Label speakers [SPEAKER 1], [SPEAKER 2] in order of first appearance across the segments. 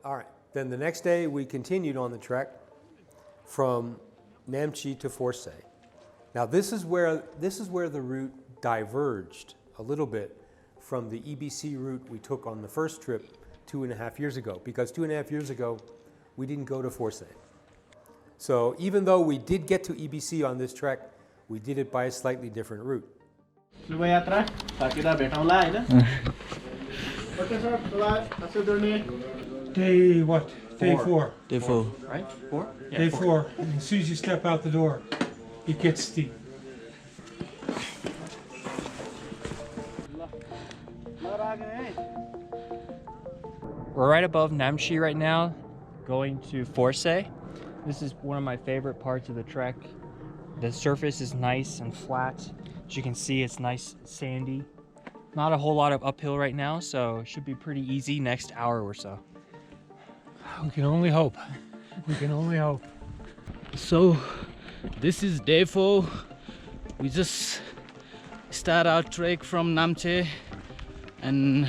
[SPEAKER 1] All right. Then the next day we continued on the trek from Namche to Forsay. Now this is where the route diverged a little bit from the EBC route we took on the first trip 2.5 years ago, because 2.5 years ago we didn't go to Forsay. So even though we did get to EBC on this trek, we did it by a slightly different route.
[SPEAKER 2] Day what? Day four.
[SPEAKER 3] Day 4.
[SPEAKER 4] Right? 4? Yeah,
[SPEAKER 2] Day four. And as soon as you step out the door, it gets steep.
[SPEAKER 4] We're right above Namche right now, going to Forsay. This is one of my favorite parts of the trek. The surface is nice and flat. As you can see, it's nice sandy. Not a whole lot of uphill right now, so it should be pretty easy next hour or so.
[SPEAKER 2] We can only hope. We can only hope.
[SPEAKER 3] So this is day 4. We just start our trek from Namche, and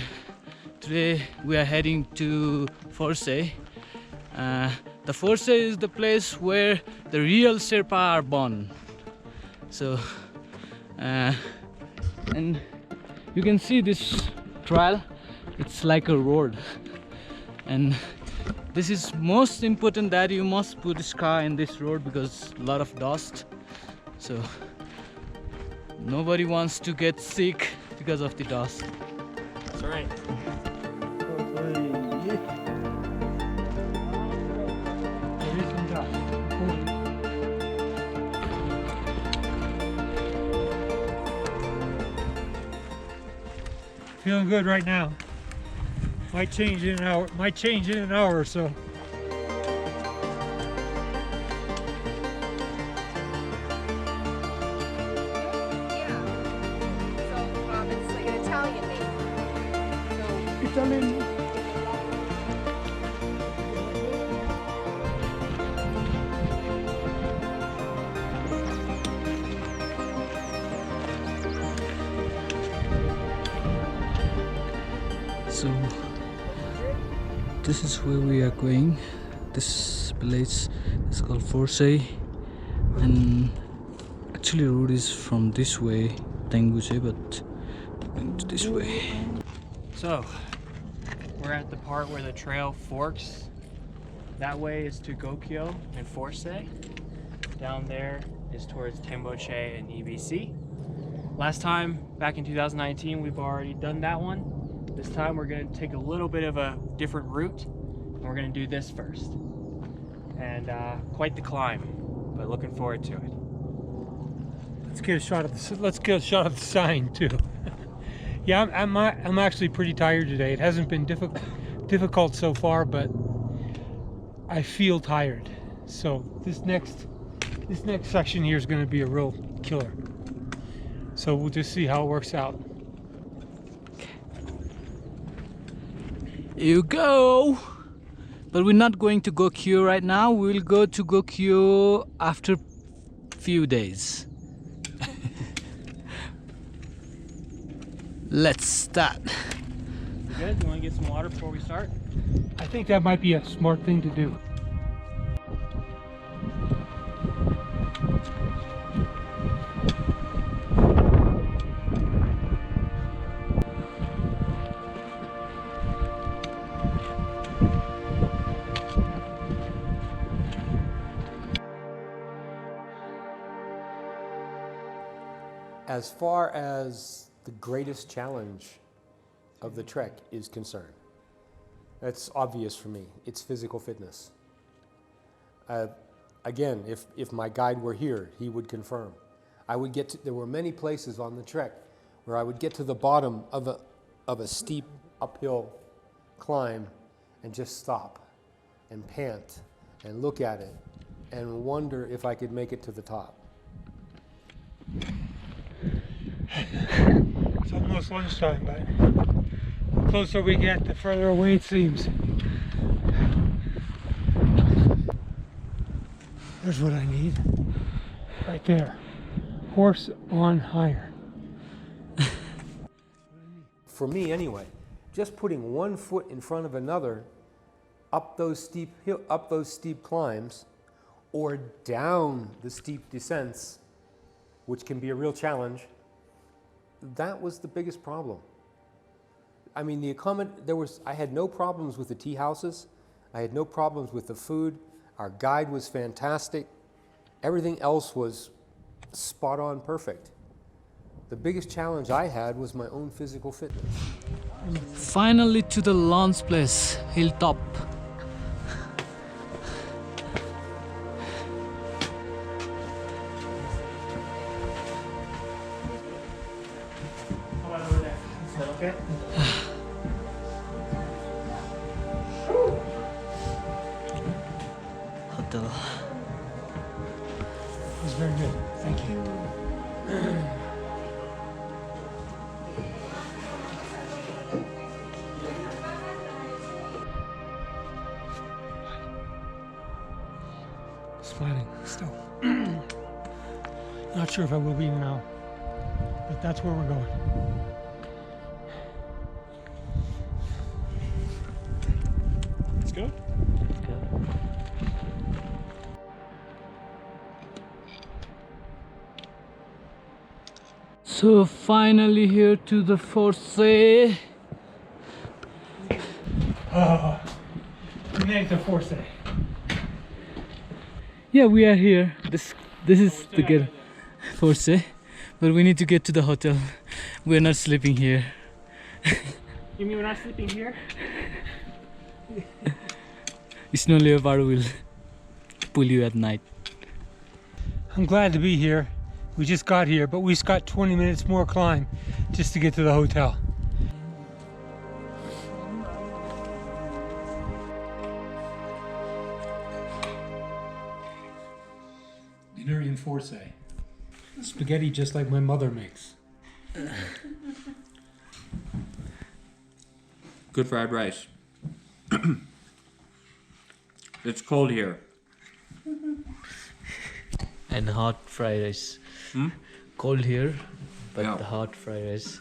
[SPEAKER 3] today we are heading to Forsay. The Forsay is the place where the real Sherpa are born. So and you can see this trail, it's like a road, and this is most important that you must put this car in this road because a lot of dust, so nobody wants to get sick because of the dust.
[SPEAKER 4] That's right.
[SPEAKER 2] Feeling good right now. Might change in an hour. Might change in an hour or so.
[SPEAKER 5] It's like an Italian name.
[SPEAKER 2] Italian.
[SPEAKER 3] So this is where we are going. This place is called Forsay, and actually the road is from this way, Syangboche, but going to this way.
[SPEAKER 4] So, we're at the part where the trail forks. That way is to Gokyo and Forsay. Down there is towards Syangboche and EBC. Last time, back in 2019, we've already done that one. This time we're going to take a little bit of a different route, and we're going to do this first. And quite the climb, but looking forward to it.
[SPEAKER 2] Let's get a shot of the. Let's get a shot of the sign too. Yeah, I'm actually pretty tired today. It hasn't been difficult so far, but I feel tired. So this next section here is going to be a real killer. So we'll just see how it works out.
[SPEAKER 3] You go! But we're not going to Gokyo right now. We'll go to Gokyo after few days. Let's start.
[SPEAKER 4] You good? You want to get some water before we start?
[SPEAKER 2] I think that might be a smart thing to do.
[SPEAKER 1] As far as the greatest challenge of the trek is concerned, that's obvious for me. It's physical fitness. Again, if my guide were here, he would confirm. There were many places on the trek where I would get to the bottom of a steep uphill climb and just stop and pant and look at it and wonder if I could make it to the top.
[SPEAKER 2] It's almost lunchtime, but the closer we get, the further away it seems. There's what I need. Right there. Horse on hire.
[SPEAKER 1] For me anyway, just putting one foot in front of another up those steep climbs or down the steep descents, which can be a real challenge, that was the biggest problem. I mean, I had no problems with the tea houses. I had no problems with the food. Our guide was fantastic. Everything else was spot on perfect. The biggest challenge I had was my own physical fitness.
[SPEAKER 3] Finally to the launch place, hilltop.
[SPEAKER 4] Okay.
[SPEAKER 3] Hotel.
[SPEAKER 2] It was very good. Thank you. Sweating still. Not sure if I will be now, but that's where we're going.
[SPEAKER 4] Let's go.
[SPEAKER 3] So finally here to the Forse.
[SPEAKER 2] We made it to Forse.
[SPEAKER 3] Yeah, we are here. This is the good Forse, but we need to get to the hotel. We're not sleeping here.
[SPEAKER 4] You mean we're not sleeping here?
[SPEAKER 3] Snow leopard will pull you at night.
[SPEAKER 2] I'm glad to be here. We just got here, but we've got 20 minutes more climb just to get to the hotel. Dinner in Forse. Spaghetti just like my mother makes.
[SPEAKER 6] Good fried rice. It's cold here.
[SPEAKER 3] And hot fried rice. Cold here, but
[SPEAKER 6] Yeah.
[SPEAKER 3] the hot fried rice.